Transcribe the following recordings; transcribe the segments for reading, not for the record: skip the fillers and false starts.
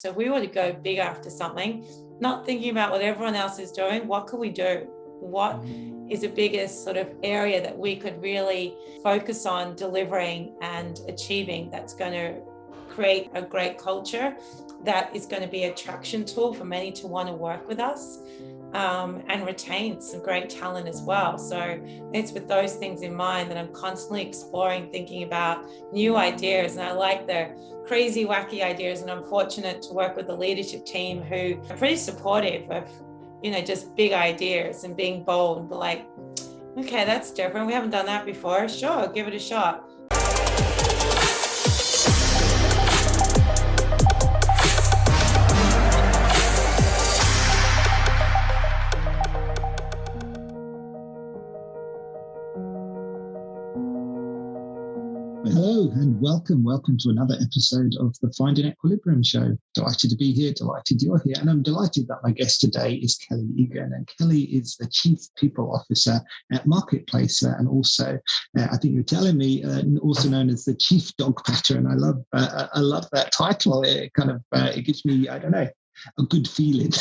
So if we were to go big after something, not thinking about what everyone else is doing, what could we do? What is the biggest sort of area that we could really focus on delivering and achieving that's going to create a great culture that is going to be an attraction tool for many to want to work with us, and retain some great talent as well. So it's with those things in mind that I'm constantly exploring, thinking about new ideas. And I like the crazy, wacky ideas. And I'm fortunate to work with the leadership team who are pretty supportive of, just big ideas and being bold and be like, okay, that's different. We haven't done that before. Sure, give it a shot. Hello and welcome to another episode of the Finding Equilibrium show. Delighted to be here, delighted you're here, and I'm delighted that my guest today is Kellie Egan, and Kellie is the Chief People Officer at Marketplace, and also, I think you're telling me, also known as the Chief Dog Patter, and I love that title. It kind of it gives me, I don't know, a good feeling. It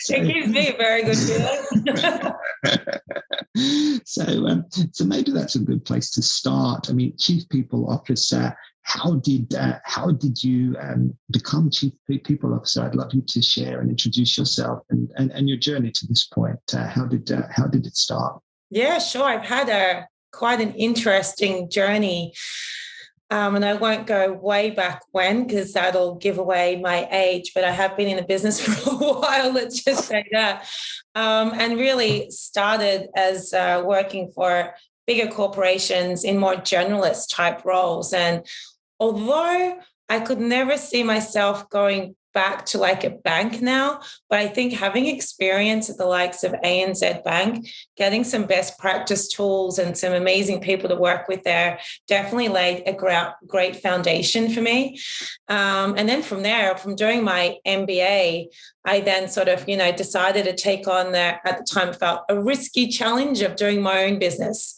gives me a very good feeling. So maybe that's a good place to start. I mean, Chief People Officer, how did you become Chief People Officer? I'd love you to share and introduce yourself and your journey to this point. How did it start? Yeah, sure. I've had quite an interesting journey. And I won't go way back when, because that'll give away my age, but I have been in the business for a while, let's just say that. And really started as working for bigger corporations in more generalist type roles. And although I could never see myself going back to like a bank now, but I think having experience at the likes of ANZ Bank, getting some best practice tools and some amazing people to work with there definitely laid a great foundation for me. And then from there, from doing my MBA, I then sort of, decided to take on at the time felt a risky challenge of doing my own business.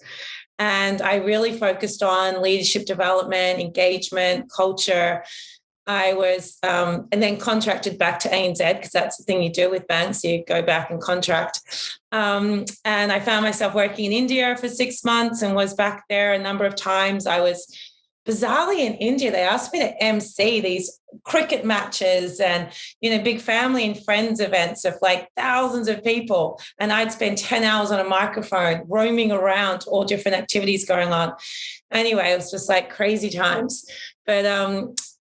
And I really focused on leadership development, engagement, culture. I was, and then contracted back to ANZ, because that's the thing you do with banks, you go back and contract. And I found myself working in India for 6 months and was back there a number of times. I was bizarrely in India. They asked me to MC these cricket matches and, big family and friends events of like thousands of people. And I'd spend 10 hours on a microphone roaming around, all different activities going on. Anyway, it was just like crazy times. But,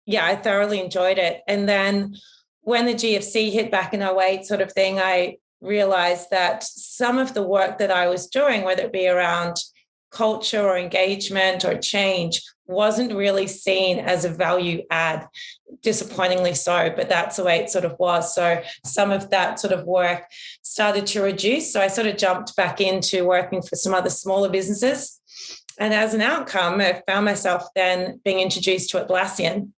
yeah, I thoroughly enjoyed it. And then when the GFC hit back in 2008 sort of thing, I realized that some of the work that I was doing, whether it be around culture or engagement or change, wasn't really seen as a value add, disappointingly so, but that's the way it sort of was. So some of that sort of work started to reduce. So I sort of jumped back into working for some other smaller businesses. And as an outcome, I found myself then being introduced to Atlassian.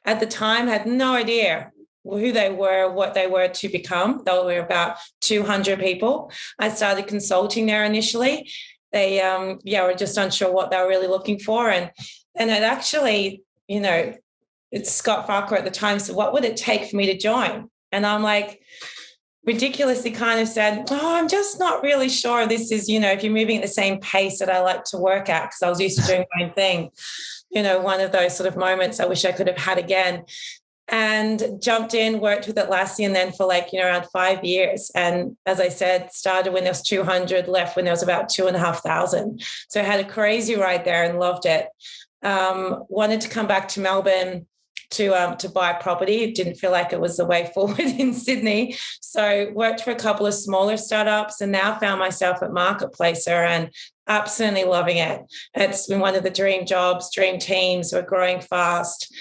At the time, had no idea who they were, what they were to become. They were about 200 people. I started consulting there initially. They, were just unsure what they were really looking for. And it actually, it's Scott Farquhar at the time said, what would it take for me to join? And I'm like, ridiculously kind of said, I'm just not really sure this is, if you're moving at the same pace that I like to work at, because I was used to doing my own thing. One of those sort of moments I wish I could have had again. And jumped in, worked with Atlassian then for around 5 years. And as I said, started when there was 200, left when there was about 2,500. So I had a crazy ride there and loved it. Wanted to come back to Melbourne to buy property. It didn't feel like it was the way forward in Sydney. So worked for a couple of smaller startups and now found myself at Marketplacer and absolutely loving it. It's been one of the dream jobs, dream teams. We're growing fast,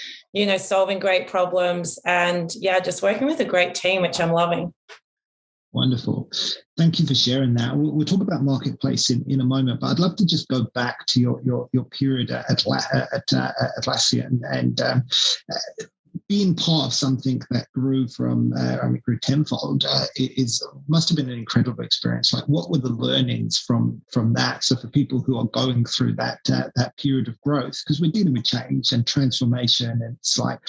solving great problems and just working with a great team, which I'm loving. Wonderful. Thank you for sharing that. We'll talk about Marketplace in a moment, but I'd love to just go back to your period at Atlassian and being part of something that grew from, grew tenfold, must have been an incredible experience. Like, what were the learnings from that? So for people who are going through that period of growth, because we're dealing with change and transformation, and it's like,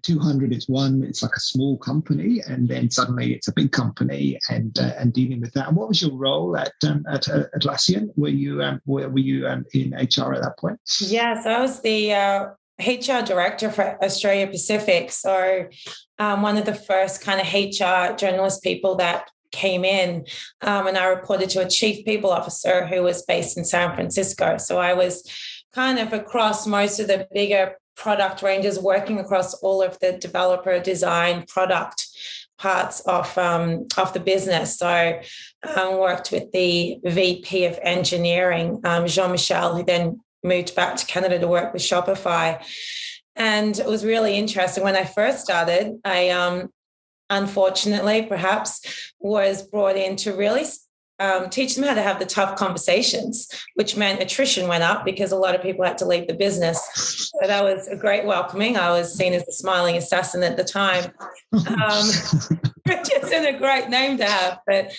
200 is one, it's like a small company, and then suddenly it's a big company, and dealing with that. And what was your role at Atlassian? Were you in HR at that point? Yes, I was the HR director for Australia Pacific. So one of the first kind of HR journalist people that came in, and I reported to a chief people officer who was based in San Francisco. So I was kind of across most of the bigger product ranges, working across all of the developer design product parts of the business. So worked with the VP of engineering, Jean-Michel, who then moved back to Canada to work with Shopify. And it was really interesting. When I first started, I unfortunately perhaps was brought in to really teach them how to have the tough conversations, which meant attrition went up because a lot of people had to leave the business. So that was a great welcoming. I was seen as the smiling assassin at the time. Which isn't a great name to have, but,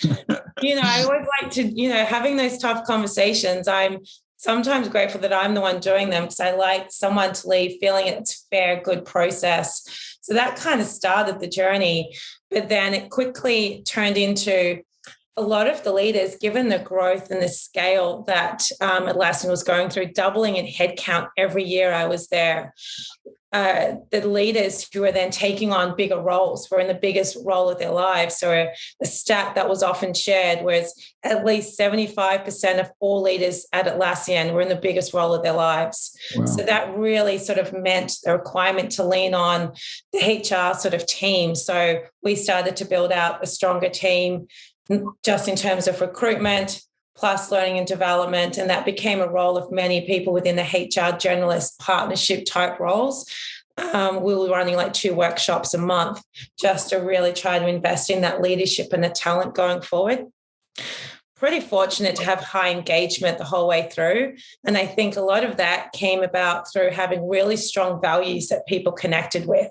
I always like to, having those tough conversations. I'm sometimes grateful that I'm the one doing them, because I like someone to leave feeling it's a fair, good process. So that kind of started the journey. But then it quickly turned into a lot of the leaders, given the growth and the scale that Atlassian was going through, doubling in headcount every year I was there. The leaders who were then taking on bigger roles were in the biggest role of their lives. So a stat that was often shared was at least 75% of all leaders at Atlassian were in the biggest role of their lives. Wow. So that really sort of meant the requirement to lean on the HR sort of team. So we started to build out a stronger team just in terms of recruitment, plus learning and development. And that became a role of many people within the HR generalist partnership type roles. We were running like 2 workshops a month just to really try to invest in that leadership and the talent going forward. Pretty fortunate to have high engagement the whole way through. And I think a lot of that came about through having really strong values that people connected with,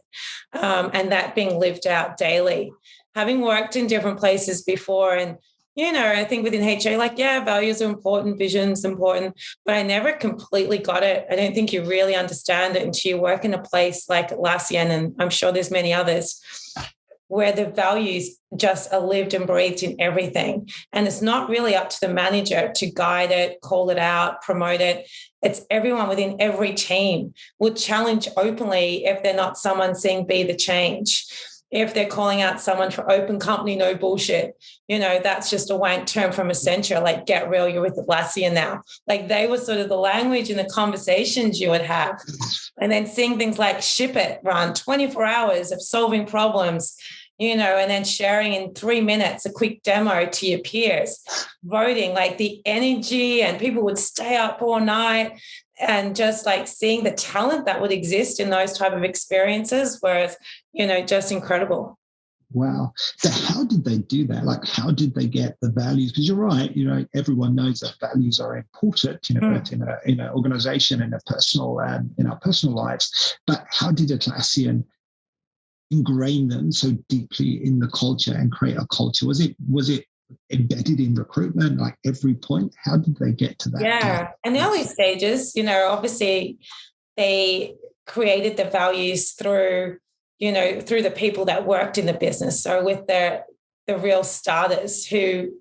and that being lived out daily. Having worked in different places before, and I think within HR, values are important, vision's important, but I never completely got it. I don't think you really understand it until you work in a place like Atlassian, and I'm sure there's many others, where the values just are lived and breathed in everything. And it's not really up to the manager to guide it, call it out, promote it. It's everyone within every team will challenge openly if they're not someone saying be the change. If they're calling out someone for open company, no bullshit, that's just a wank term from Accenture, like get real, you're with Atlassian now. Like they were sort of the language and the conversations you would have. And then seeing things like ship it, run 24 hours of solving problems, and then sharing in 3 minutes a quick demo to your peers, voting, like the energy, and people would stay up all night. And just like seeing the talent that would exist in those type of experiences was, just incredible. Wow. So how did they do that? Like, how did they get the values? Because you're right, everyone knows that values are important, both in an organization and in our personal lives. But how did Atlassian ingrain them so deeply in the culture and create a culture? Was it embedded in recruitment, like every point? How did they get to that? Yeah, in the early stages, obviously they created the values through the people that worked in the business. So with the real starters, who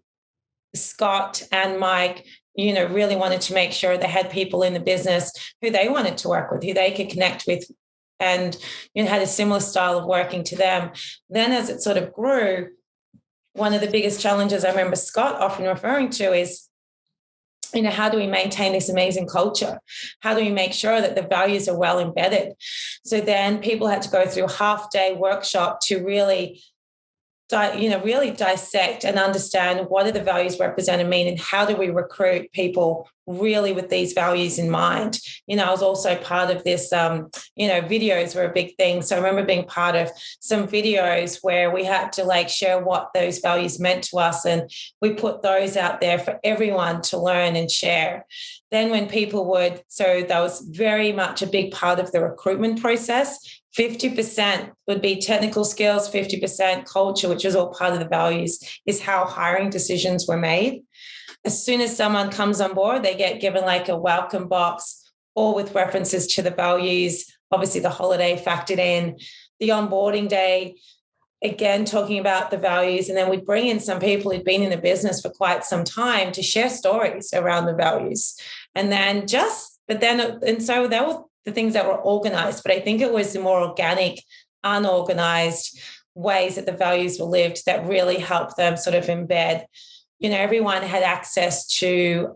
Scott and Mike, really wanted to make sure they had people in the business who they wanted to work with, who they could connect with, and had a similar style of working to them. Then as it sort of grew, one of the biggest challenges I remember Scott often referring to is, how do we maintain this amazing culture? How do we make sure that the values are well embedded? So then people had to go through a half-day workshop to really dissect and understand what do the values represent and mean, and how do we recruit people really with these values in mind. I was also part of this, videos were a big thing. So I remember being part of some videos where we had to share what those values meant to us. And we put those out there for everyone to learn and share. Then when people so that was very much a big part of the recruitment process. 50% would be technical skills, 50% culture, which was all part of the values, is how hiring decisions were made. As soon as someone comes on board, they get given a welcome box, all with references to the values, obviously the holiday factored in, the onboarding day, again, talking about the values. And then we'd bring in some people who'd been in the business for quite some time to share stories around the values. And so that were the things that were organized. But I think it was the more organic, unorganized ways that the values were lived that really helped them sort of embed. Everyone had access to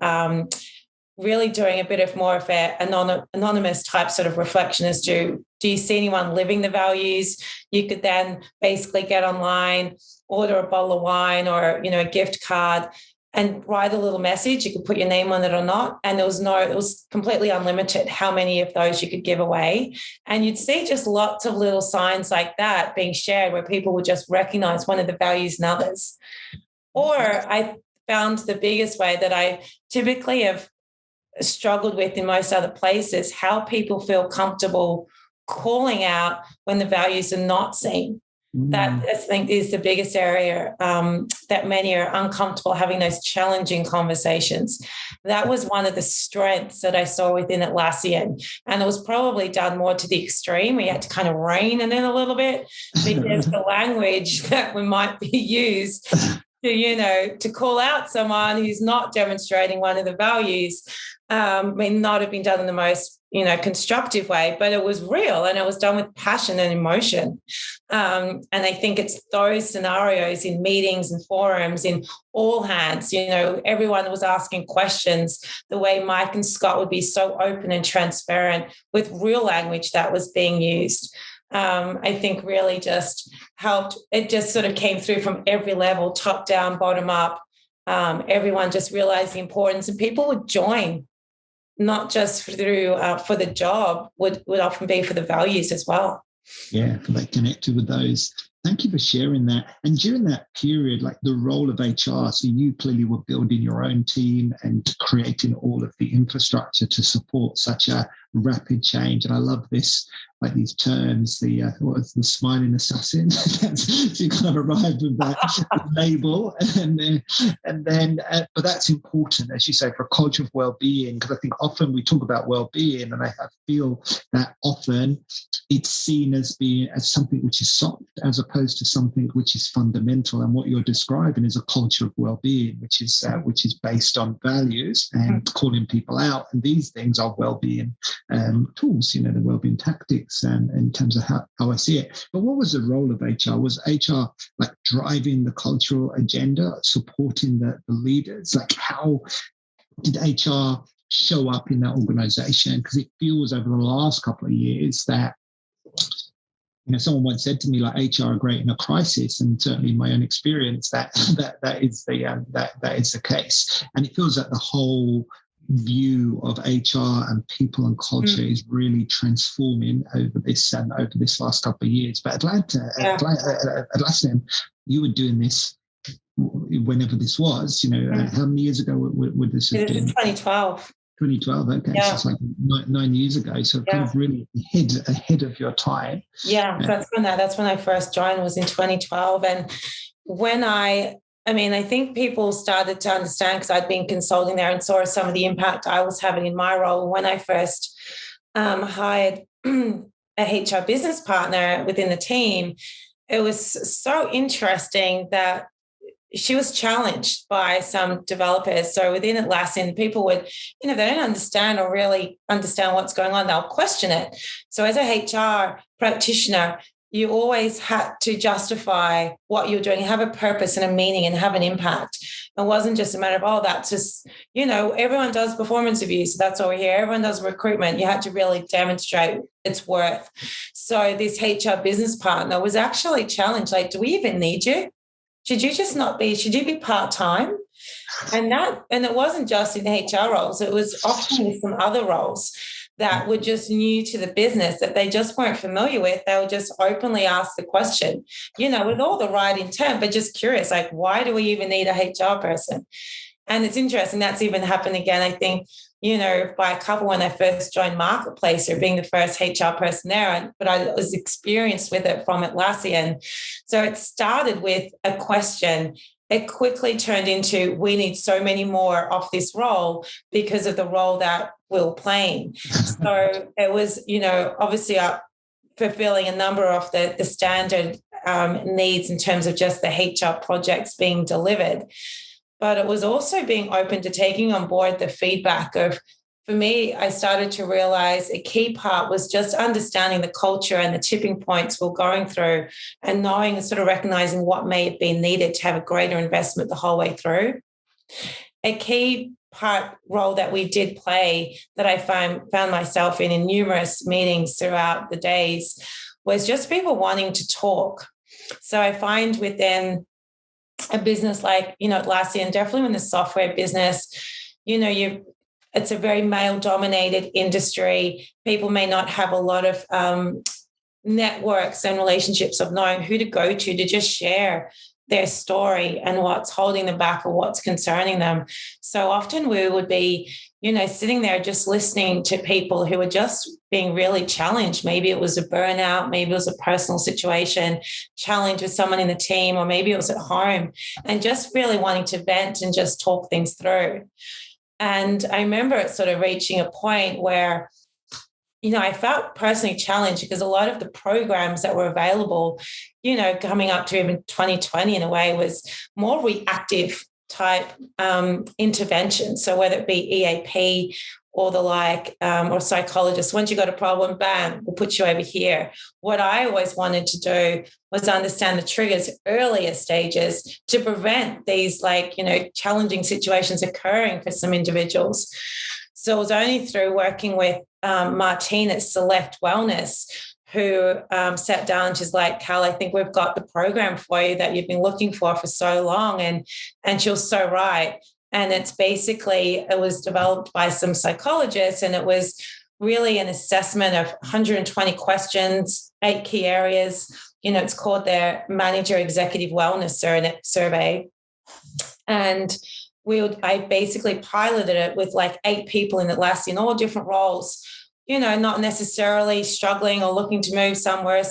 really doing a bit of more of an anonymous type sort of reflection as to, do you see anyone living the values? You could then basically get online, order a bottle of wine or, a gift card and write a little message. You could put your name on it or not. And it was completely unlimited how many of those you could give away. And you'd see just lots of little signs like that being shared where people would just recognize one of the values in others. Or I found the biggest way that I typically have struggled with in most other places, how people feel comfortable calling out when the values are not seen. That, I think, is the biggest area that many are uncomfortable having those challenging conversations. That was one of the strengths that I saw within Atlassian. And it was probably done more to the extreme. We had to kind of rein it in a little bit because the language that we might be used to call out someone who's not demonstrating one of the values may not have been done in the most, constructive way, but it was real and it was done with passion and emotion. And I think it's those scenarios in meetings and forums, in all hands, everyone was asking questions, the way Mike and Scott would be so open and transparent with real language that was being used. I think really just helped. It just sort of came through from every level, top down, bottom up. Everyone just realized the importance, and people would join, not just through for the job, would often be for the values as well. Yeah, they connected with those. Thank you for sharing that. And during that period, the role of HR, so you clearly were building your own team and creating all of the infrastructure to support such a rapid change. And I love this, these terms, the smiling assassin. So you kind of arrived with that label, but that's important, as you say, for a culture of well-being, because I think often we talk about well-being, and I feel that often it's seen as something which is soft, as opposed to something which is fundamental. And what you're describing is a culture of well-being, which is based on values and calling people out. And these things are well-being tools, the well-being tactics, and in terms of how I see it. But what was the role of HR? Was HR driving the cultural agenda, supporting the leaders? How did HR show up in that organization? Because it feels over the last couple of years that someone once said to me, HR are great in a crisis, and certainly in my own experience, that is the case. And it feels like the whole view of HR and people and culture is really transforming over this last couple of years. But Atlassian, you were doing this whenever this was. How many years ago would this have been? It was 2012. 2012, okay, yeah. So it's 9 years ago. So kind of really ahead of your time. Yeah, that's when I first joined, was in 2012. And when I think people started to understand, because I'd been consulting there and saw some of the impact I was having in my role. When I first hired a HR business partner within the team, it was so interesting that she was challenged by some developers. So within Atlassian, people would, if they don't understand or really understand what's going on, they'll question it. So as a HR practitioner, you always had to justify what you're doing, have a purpose and a meaning and have an impact. It wasn't just a matter of, that's just, everyone does performance reviews, so that's all we're here. Everyone does recruitment. You had to really demonstrate its worth. So this HR business partner was actually challenged, do we even need you? Should you be part-time? And it wasn't just in HR roles, it was often with some other roles that were just new to the business that they just weren't familiar with. They would just openly ask the question, with all the right intent, but just curious, like, why do we even need a HR person? And it's interesting, that's even happened again, I think, by a couple when I first joined Marketplace, or being the first HR person there, but I was experienced with it from Atlassian. So it started with a question. It quickly turned into, we need so many more of this role because of the role that we're playing. So it was, obviously fulfilling a number of the standard needs in terms of just the HR projects being delivered. But it was also being open to taking on board the feedback of, for me, I started to realize a key part was just understanding the culture and the tipping points we're going through, and knowing and sort of recognizing what may have been needed to have a greater investment the whole way through. A key role that we did play, that I found myself in numerous meetings throughout the days, was just people wanting to talk. So I find within a business like, Atlassian, definitely in the software business, it's a very male-dominated industry. People may not have a lot of networks and relationships of knowing who to go to just share their story and what's holding them back or what's concerning them. So often we would be, sitting there just listening to people who were just being really challenged. Maybe it was a burnout, maybe it was a personal situation, challenge with someone in the team, or maybe it was at home, and just really wanting to vent and just talk things through. And I remember it sort of reaching a point where, I felt personally challenged, because a lot of the programs that were available, coming up to even 2020 in a way, was more reactive type intervention. So whether it be EAP or the like, or psychologists, once you got a problem, bam, we'll put you over here. What I always wanted to do was understand the triggers earlier stages to prevent these challenging situations occurring for some individuals. So it was only through working with Martine at Select Wellness, who sat down and she's like, Cal, I think we've got the program for you that you've been looking for so long. And she was so right. And it's basically, it was developed by some psychologists, and it was really an assessment of 120 questions, 8 key areas. It's called their Manager Executive Wellness Survey. And I basically piloted it with 8 people in Atlassian, all different roles, not necessarily struggling or looking to move somewhere,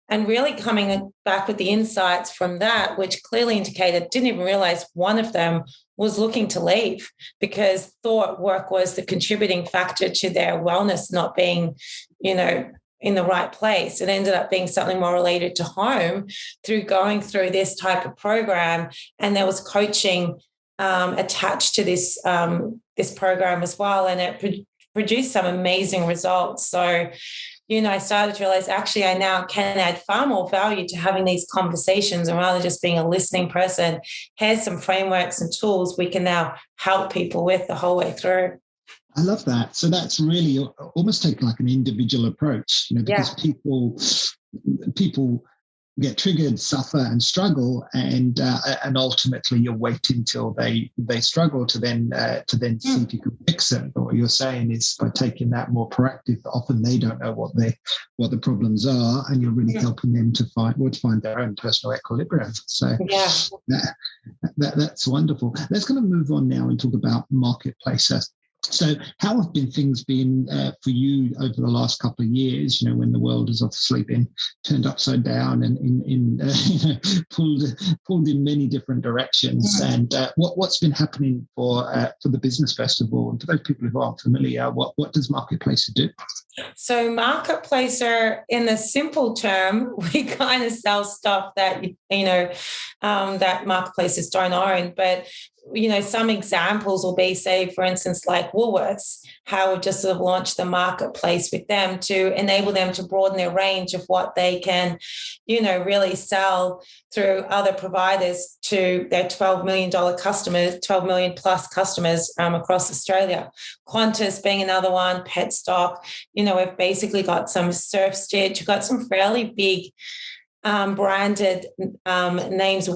and really coming back with the insights from that, which clearly indicated, didn't even realize one of them was looking to leave, because thought work was the contributing factor to their wellness not being, in the right place. It ended up being something more related to home through going through this type of program. And there was coaching attached to this program as well, and it produced some amazing results. So, I started to realize, actually, I now can add far more value to having these conversations, and rather just being a listening person, here's some frameworks and tools we can now help people with the whole way through. I love that. So that's really almost taking an individual approach, because people get triggered, suffer and struggle, and ultimately you're waiting till they struggle to then see if you can fix it. But what you're saying is, by taking that more proactive, often they don't know what the problems are, and you're really helping them to find their own personal equilibrium. So that's wonderful. Let's kind of move on now and talk about marketplaces. So how have things been for you over the last couple of years, when the world has obviously been turned upside down and pulled in many different directions? And what's been happening for the business festival? And for those people who aren't familiar, what does Marketplacer do? So Marketplacer, in the simple term, we kind of sell stuff that, that marketplaces don't own. But some examples will be, say, for instance, like Woolworths, how we've just sort of launched the marketplace with them to enable them to broaden their range of what they can, really sell through other providers to their $12 million customers, 12 million plus customers across Australia. Qantas being another one, Petstock. We've basically got some Surf Stitch, we've got some fairly big branded names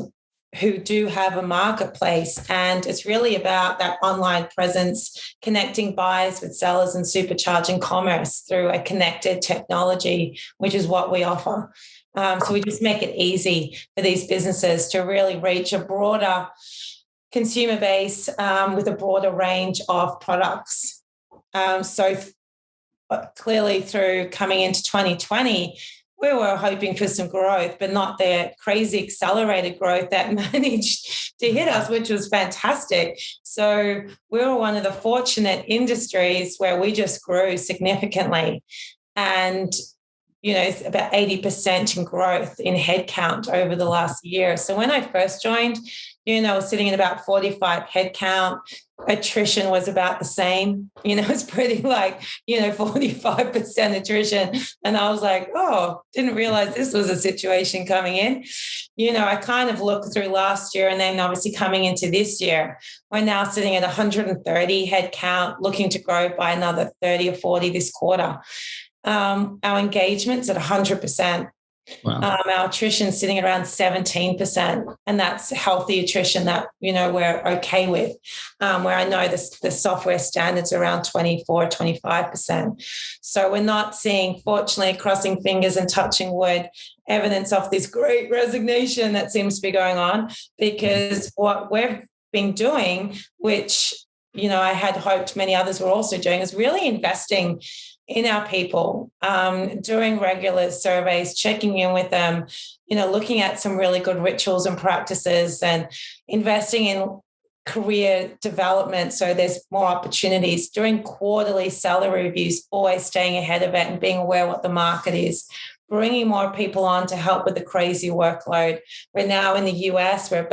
who do have a marketplace, and it's really about that online presence, connecting buyers with sellers and supercharging commerce through a connected technology, which is what we offer. So we just make it easy for these businesses to really reach a broader consumer base with a broader range of products. So clearly through coming into 2020, we were hoping for some growth, but not the crazy accelerated growth that managed to hit us, which was fantastic. So we were one of the fortunate industries where we just grew significantly. And it's about 80% in growth in headcount over the last year. So when I first joined, I was sitting at about 45 headcount. Attrition was about the same. It's pretty 45% attrition. And I was like, oh, didn't realize this was a situation coming in. I kind of looked through last year and then obviously coming into this year, we're now sitting at 130 headcount, looking to grow by another 30 or 40 this quarter. Our engagement's at 100%. Wow. Our attrition sitting around 17%, and that's healthy attrition that we're okay with. Where I know the software standards are around 24-25%. So we're not seeing, fortunately, crossing fingers and touching wood, evidence of this great resignation that seems to be going on, because what we've been doing, which I had hoped many others were also doing, is really investing in our people, doing regular surveys, checking in with them, looking at some really good rituals and practices, and investing in career development so there's more opportunities, doing quarterly salary reviews, always staying ahead of it and being aware what the market is, bringing more people on to help with the crazy workload. We're now in the US, we're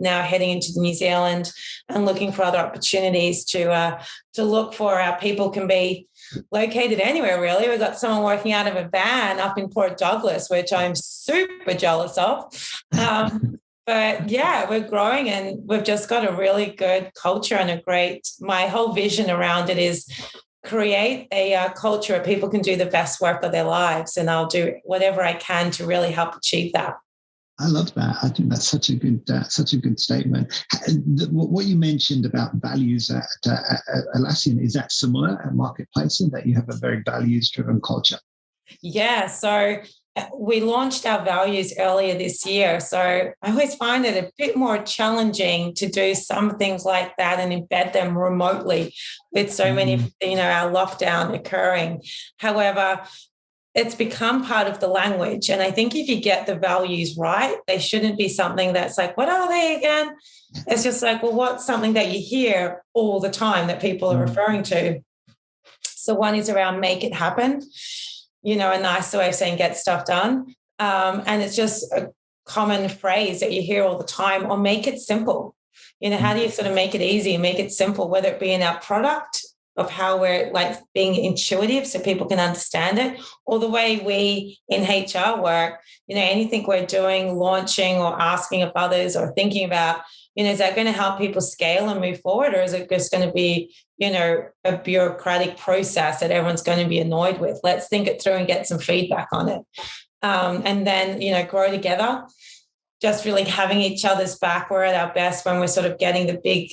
now heading into New Zealand and looking for other opportunities to look for. Our people can be located anywhere, really. We've got someone working out of a van up in Port Douglas, which I'm super jealous of. But yeah, we're growing and we've just got a really good culture and my whole vision around it is create a culture where people can do the best work of their lives, and I'll do whatever I can to really help achieve that. I love that. I think that's such a good statement. What you mentioned about values at Atlassian, is that similar at Marketplace, that you have a very values-driven culture? Yeah. So we launched our values earlier this year. So I always find it a bit more challenging to do some things like that and embed them remotely with so many, our lockdown occurring. However, it's become part of the language. And I think if you get the values right, they shouldn't be something that's like, what are they again? It's just like, well, what's something that you hear all the time that people are referring to? So one is around make it happen, a nicer way of saying get stuff done. And it's just a common phrase that you hear all the time, or make it simple. How do you sort of make it easy and make it simple, whether it be in our product, of how we're being intuitive so people can understand it, or the way we in HR work, anything we're doing, launching or asking of others or thinking about, is that going to help people scale and move forward, or is it just going to be, a bureaucratic process that everyone's going to be annoyed with? Let's think it through and get some feedback on it. And then, grow together, just really having each other's back. We're at our best when we're sort of getting the big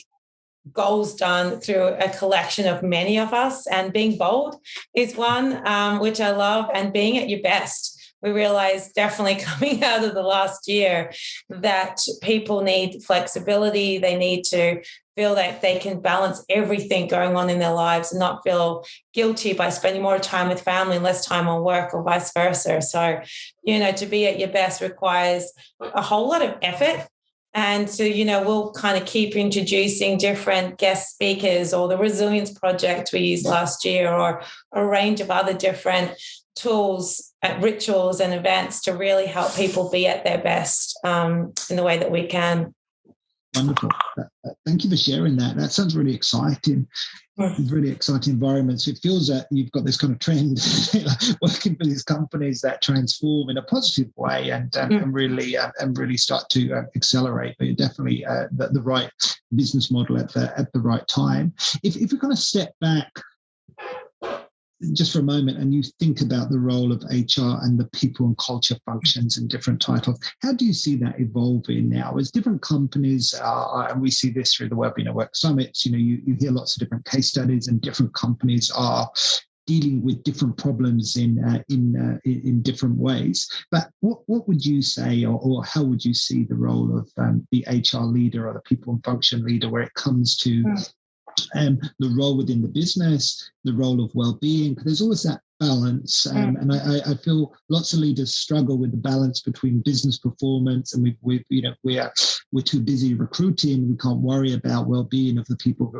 goals done through a collection of many of us, and being bold is one, which I love, and being at your best. We realized definitely coming out of the last year that people need flexibility. They need to feel that they can balance everything going on in their lives and not feel guilty by spending more time with family and less time on work, or vice versa. So, to be at your best requires a whole lot of effort. And so, we'll kind of keep introducing different guest speakers, or the Resilience Project we used last year, or a range of other different tools, rituals and events to really help people be at their best in the way that we can. Wonderful. Thank you for sharing that. That sounds really exciting. Really exciting environment. So it feels that you've got this kind of trend working for these companies that transform in a positive way and really start to accelerate. But you're definitely the right business model at the right time. If we kind of step back just for a moment, and you think about the role of HR and the people and culture functions and different titles, how do you see that evolving now as different companies are, and we see this through the Wellbeing at Work Summits, you hear lots of different case studies and different companies are dealing with different problems in different ways. But what would you say, or how would you see the role of the HR leader or the people and function leader where it comes to the role within the business, the role of well-being? Because there's always that balance, and I feel lots of leaders struggle with the balance between business performance, and we're too busy recruiting. We can't worry about well-being of the people who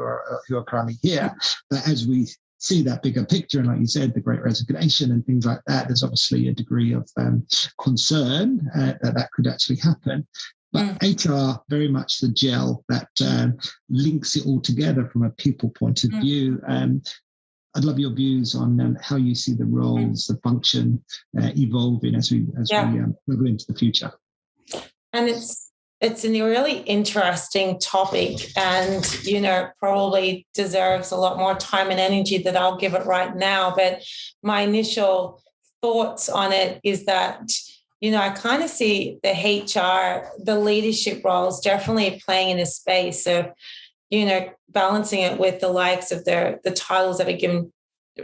are currently here. But as we see that bigger picture, and like you said, the Great Resignation and things like that, there's obviously a degree of concern that could actually happen. But HR, very much the gel that links it all together from a people point of view. I'd love your views on how you see the roles, the function evolving as we move into the future. And it's a really interesting topic, and probably deserves a lot more time and energy that I'll give it right now. But my initial thoughts on it is that I kind of see the HR, the leadership roles definitely playing in a space of, balancing it with the likes of the titles that are given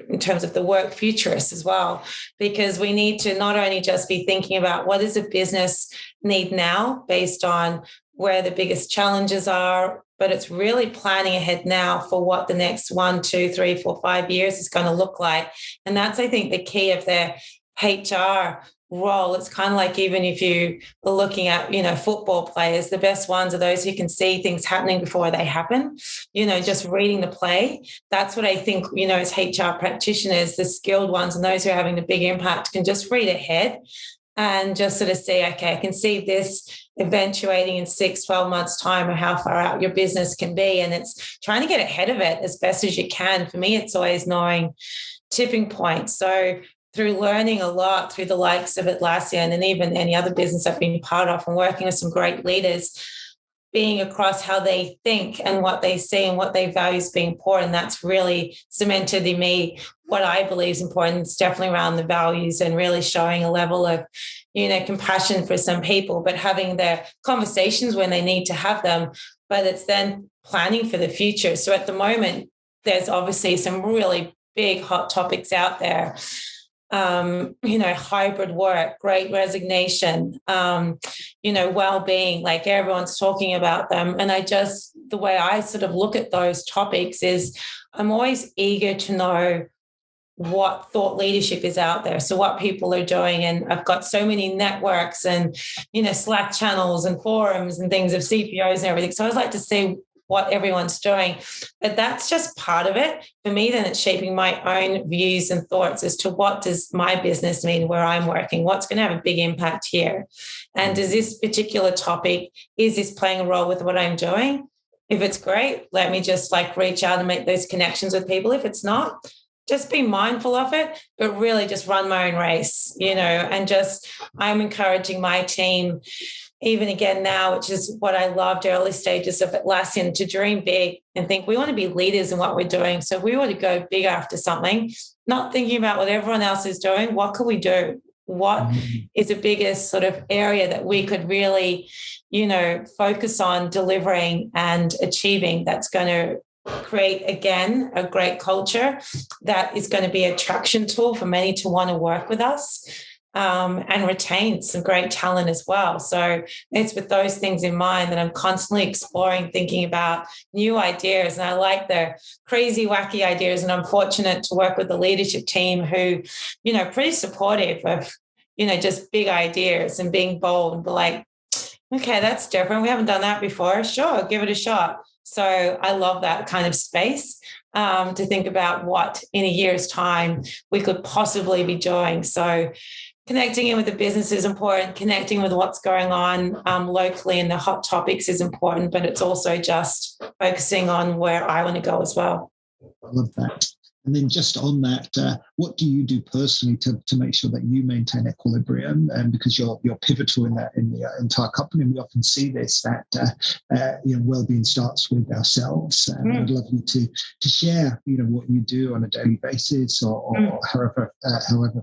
in terms of the work futurists as well, because we need to not only just be thinking about what does a business need now based on where the biggest challenges are, but it's really planning ahead now for what the next 1, 2, 3, 4, 5 years is going to look like. And that's, I think, the key of the HR role. It's kind of like, even if you are looking at, football players, the best ones are those who can see things happening before they happen, just reading the play. That's what I think, as HR practitioners, the skilled ones and those who are having the big impact can just read ahead and just sort of see, okay, I can see this eventuating in 6, 12 months time, or how far out your business can be. And it's trying to get ahead of it as best as you can. For me, it's always knowing tipping points. So through learning a lot through the likes of Atlassian and even any other business I've been part of, and working with some great leaders, being across how they think and what they see and what they value as being important, that's really cemented in me what I believe is important. It's definitely around the values and really showing a level of, compassion for some people, but having their conversations when they need to have them. But it's then planning for the future. So at the moment, there's obviously some really big hot topics out there. Hybrid work, Great Resignation, well-being, like everyone's talking about them. And the way I sort of look at those topics is I'm always eager to know what thought leadership is out there. So what people are doing. And I've got so many networks and, Slack channels and forums and things of CPOs and everything. So I always like to see what everyone's doing. But that's just part of it. For me, then it's shaping my own views and thoughts as to what does my business mean where I'm working? What's going to have a big impact here? And does this particular topic, is this playing a role with what I'm doing? If it's great, let me just reach out and make those connections with people. If it's not, just be mindful of it, but really just run my own race, and just I'm encouraging my team, even again now, which is what I loved early stages of Atlassian, to dream big and think we want to be leaders in what we're doing. So we want to go big after something, not thinking about what everyone else is doing. What can we do? What is the biggest sort of area that we could really, focus on delivering and achieving that's going to create, again, a great culture that is going to be an attraction tool for many to want to work with us. And retain some great talent as well. So it's with those things in mind that I'm constantly exploring, thinking about new ideas. And I like the crazy, wacky ideas. And I'm fortunate to work with the leadership team who, pretty supportive of, just big ideas and being bold and be like, okay, that's different. We haven't done that before. Sure, give it a shot. So I love that kind of space to think about what in a year's time we could possibly be doing. So connecting in with the business is important. Connecting with what's going on locally and the hot topics is important, but it's also just focusing on where I want to go as well. I love that. And then just on that, what do you do personally to make sure that you maintain equilibrium? And because you're pivotal in the entire company, and we often see this, that well-being starts with ourselves. And I'd love you to share, what you do on a daily basis or however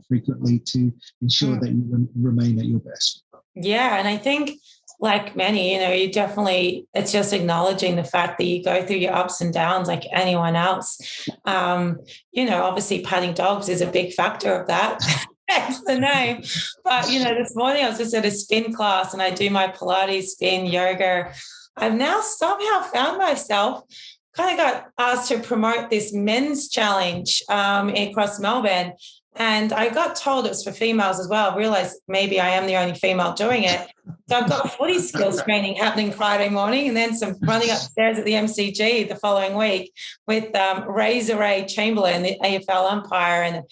frequently to ensure that you remain at your best. Yeah, and I think, like many, you definitely, it's just acknowledging the fact that you go through your ups and downs like anyone else. Obviously patting dogs is a big factor of that. That's the name. But, this morning I was just at a spin class and I do my Pilates, spin, yoga. I've now somehow found myself kind of got asked to promote this men's challenge across Melbourne. And I got told it was for females as well. I realized maybe I am the only female doing it. So I've got footy skills training happening Friday morning, and then some running upstairs at the MCG the following week with Razor Ray Chamberlain, the AFL umpire, and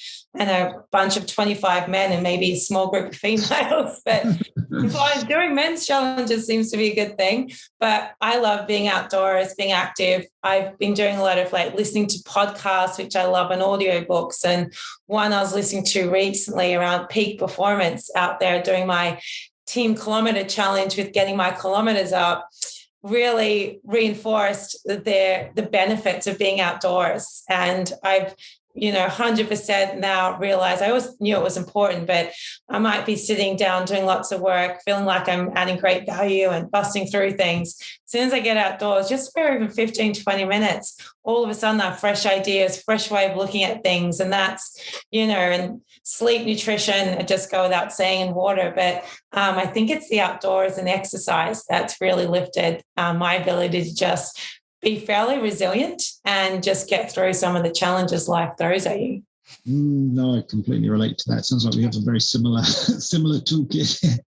a bunch of 25 men and maybe a small group of females. But doing men's challenges seems to be a good thing. But I love being outdoors, being active. I've been doing a lot of listening to podcasts, which I love, and audiobooks. And one I was listening to recently around peak performance out there doing my team kilometer challenge with getting my kilometers up really reinforced the benefits of being outdoors. And I've 100% now realize, I always knew it was important, but I might be sitting down doing lots of work, feeling like I'm adding great value and busting through things. As soon as I get outdoors, just for even 15, 20 minutes, all of a sudden I have fresh ideas, fresh way of looking at things. And that's, and sleep, nutrition, just go without saying, and water. But I think it's the outdoors and exercise that's really lifted my ability to just be fairly resilient and just get through some of the challenges life throws at you. No, I completely relate to that. Sounds like we have a very similar toolkit.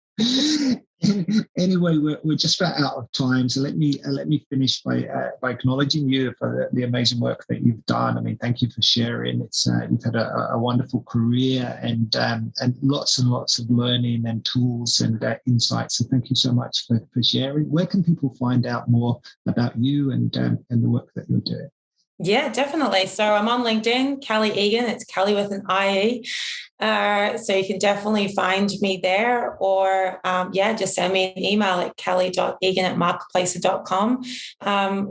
Anyway, we're just about out of time, so let me finish by acknowledging you for the amazing work that you've done. I mean, thank you for sharing. It's you've had a wonderful career and lots and lots of learning and tools and insights. So thank you so much for sharing. Where can people find out more about you and the work that you're doing? Yeah, definitely. So I'm on LinkedIn, Kellie Egan. It's Kellie with an IE. So you can definitely find me there, or just send me an email at kellie.egan@marketplacer.com.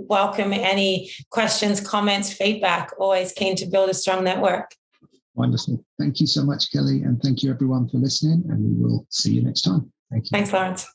Welcome any questions, comments, feedback. Always keen to build a strong network. Wonderful. Thank you so much, Kellie. And thank you everyone for listening, and we will see you next time. Thank you. Thanks, Lawrence.